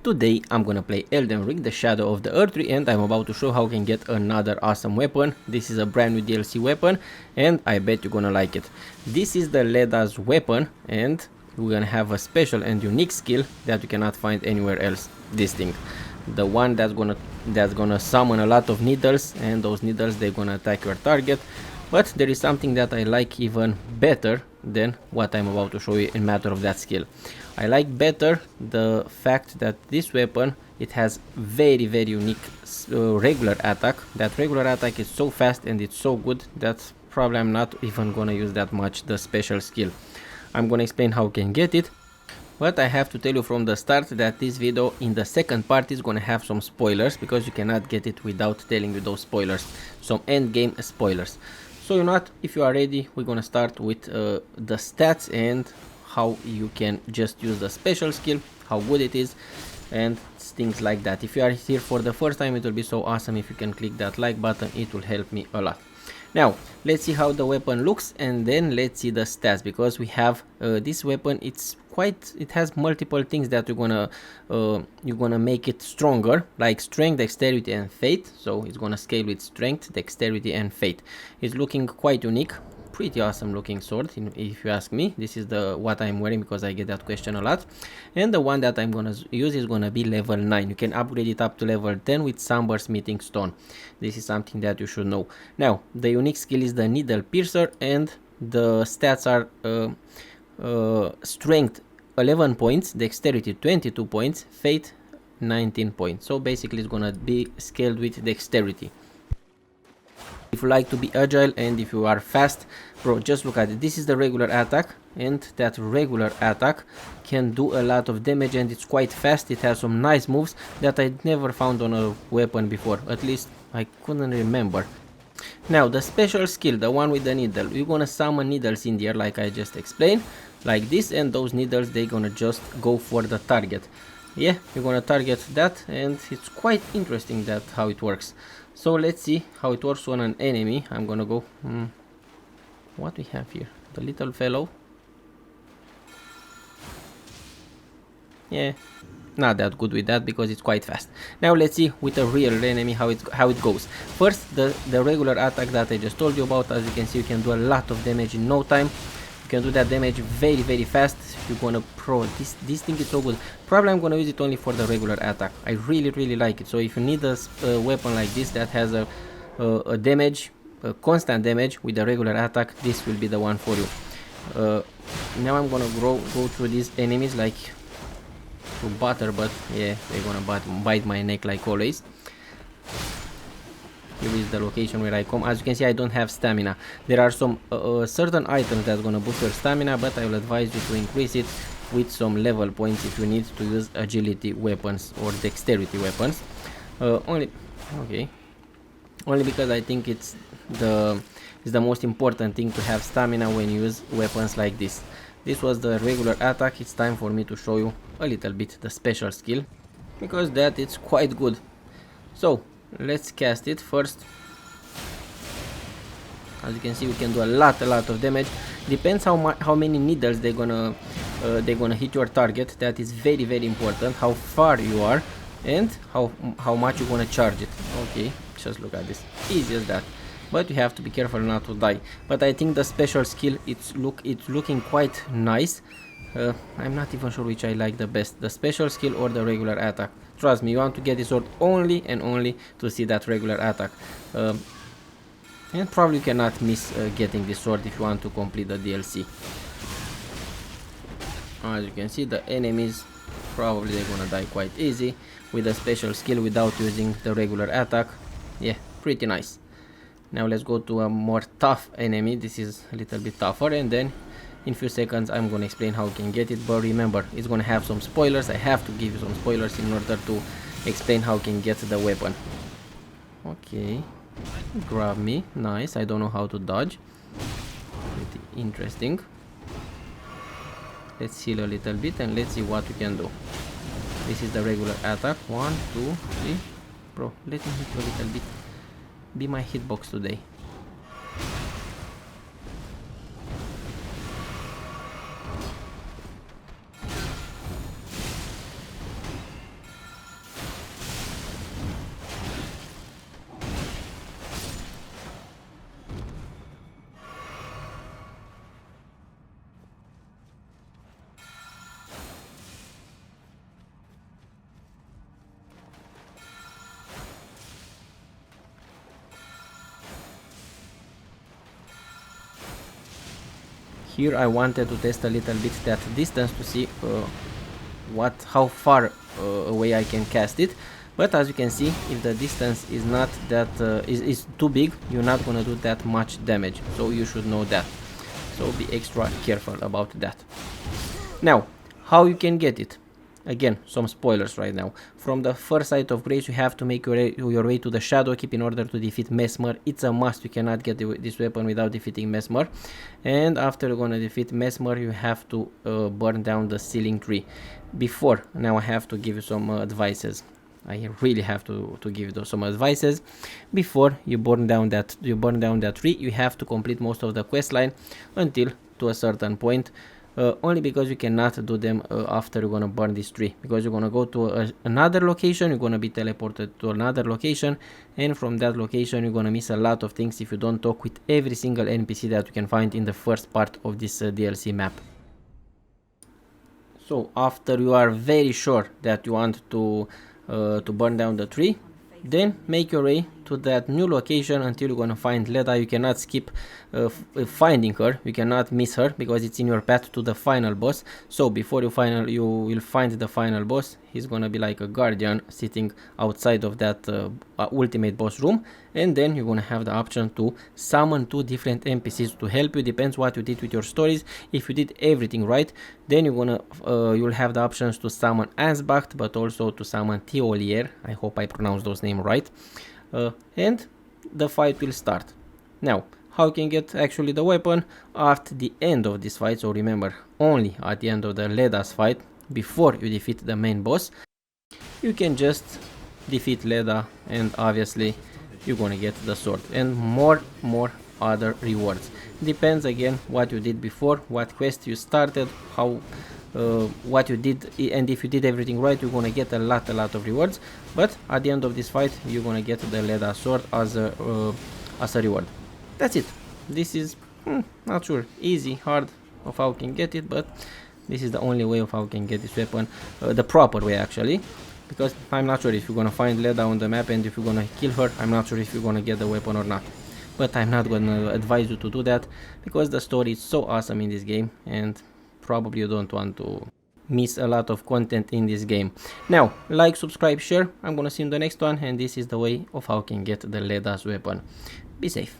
Today I'm gonna play Elden Ring, the Shadow of the Erdtree, and I'm about to show how you can get another awesome weapon. This is a brand new DLC weapon and I bet you're gonna like it. This is the LEDA'S weapon and we're gonna have a special and unique skill that you cannot find anywhere else. This thing. The one that's gonna summon a lot of needles, and those needles they're gonna attack your target. But there is something that I like even better than what I'm about to show you in matter of that skill. I like better the fact that this weapon, it has very unique regular attack. That regular attack is so fast and it's so good that probably I'm not even gonna use that much the special skill. I'm gonna explain how you can get it. But I have to tell you from the start that this video in the second part is gonna have some spoilers, because you cannot get it without telling you those spoilers. Some end game spoilers. So you know what, if you are ready, we're gonna start with the stats and how you can just use the special skill, how good it is, and things like that. If you are here for the first time, it will be so awesome if you can click that like button. It will help me a lot. Now let's see how the weapon looks, and then let's see the stats, because we have this weapon. It has multiple things that you're gonna make it stronger, like strength, dexterity and fate. So it's gonna scale with strength, dexterity and fate. It's looking quite unique, pretty awesome looking sword if you ask me. This is what I'm wearing because I get that question a lot. And the one that I'm gonna use is gonna be level 9. You can upgrade it up to level 10 with Somber Smithing Stone. This is something that you should know. Now the unique skill is the Needle Piercer, and the stats are strength 11 points, dexterity 22 points, fate 19 points. So basically it's gonna be scaled with dexterity. If you like to be agile and if you are fast, bro, just look at it. This is the regular attack, and that regular attack can do a lot of damage, and it's quite fast. It has some nice moves that I never found on a weapon before. At least I couldn't remember. Now the special skill, the one with the needle, we're gonna summon needles in there like I just explained, like this, and those needles, they're gonna just go for the target. Yeah, you're gonna target that, and it's quite interesting that how it works. So let's see how it works on an enemy. I'm gonna go what we have here, the little fellow. Yeah, not that good with that because it's quite fast. Now let's see with a real enemy how it goes. First, the regular attack that I just told you about. As you can see, you can do a lot of damage in no time. You can do that damage very fast. You're gonna this thing is so good. Probably I'm gonna use it only for the regular attack. I really like it. So if you need a weapon like this that has a constant damage with the regular attack, this will be the one for you. Now I'm gonna go through these enemies like to butter, but yeah, they're gonna bite my neck like always. Here is the location where I come. As you can see, I don't have stamina. There are some certain items that's gonna boost your stamina, but I will advise you to increase it with some level points if you need to use agility weapons or dexterity weapons. Only because I think it's the most important thing to have stamina when you use weapons like this. This was the regular attack. It's time for me to show you a little bit the special skill, because that it's quite good. So let's cast it first. As you can see, we can do a lot of damage. Depends how many needles they're gonna hit your target. That is very important, how far you are and how much you're gonna charge it. Okay, just look at this, easy as that. But you have to be careful not to die. But I think the special skill, it's looking quite nice. I'm not even sure which I like the best, the special skill or the regular attack. Trust me, you want to get this sword only and only to see that regular attack. And probably you cannot miss getting this sword if you want to complete the DLC. As you can see, the enemies, probably they're gonna die quite easy with a special skill without using the regular attack. Yeah, pretty nice. Now let's go to a more tough enemy. This is a little bit tougher, and then in few seconds I'm gonna explain how you can get it. But remember, it's gonna have some spoilers. I have to give you some spoilers in order to explain how you can get the weapon. Okay, grab me, nice. I don't know how to dodge. Pretty interesting. Let's heal a little bit and let's see what we can do. This is the regular attack. 1, 2, 3. Bro, let me hit you a little bit. Be my hitbox today. Here I wanted to test a little bit that distance to see how far away I can cast it. But as you can see, if the distance is not that is too big, you're not gonna do that much damage. So you should know that. So be extra careful about that. Now, how you can get it? Again, some spoilers right now. From the first site of Grace, you have to make your way to the Shadow Keep in order to defeat Mesmer. It's a must. You cannot get this weapon without defeating Mesmer. And after you're gonna defeat Mesmer, you have to burn down the Sealing Tree. Before, now I have to give you some advices. I really have to give you some advices. Before you burn down that tree, you have to complete most of the quest line until to a certain point. Only because you cannot do them after you're gonna burn this tree, because you're gonna go to another location, you're gonna be teleported to another location, and from that location you're gonna miss a lot of things if you don't talk with every single NPC that you can find in the first part of this DLC map. So after you are very sure that you want to burn down the tree, then make your way to that new location until you're gonna find Leda. You cannot skip finding her, you cannot miss her, because it's in your path to the final boss. So before you will find the final boss. He's gonna be like a guardian sitting outside of that ultimate boss room, and then you're gonna have the option to summon 2 different NPCs to help you. Depends what you did with your stories. If you did everything right, then you'll have the options to summon Ansbacht, but also to summon Thiolier. I hope I pronounced those names right. And the fight will start. Now, how you can get actually the weapon at the end of this fight? So remember, only at the end of the LEDA'S fight, before you defeat the main boss, you can just defeat Leda, and obviously you're gonna get the sword and more other rewards. Depends again what you did before, what quest you started, how what you did, and if you did everything right, you're gonna get a lot of rewards. But at the end of this fight, you're gonna get the LEDA sword as a reward. That's it. This is not sure, easy, hard of how you can get it, but this is the only way of how you can get this weapon, the proper way actually, because I'm not sure if you're gonna find Leda on the map, and if you're gonna kill her, I'm not sure if you're gonna get the weapon or not. But I'm not gonna advise you to do that, because the story is so awesome in this game, and probably you don't want to miss a lot of content in this game. Now, like, subscribe, share. I'm gonna see you in the next one, and this is the way of how you can get the LEDA'S weapon. Be safe.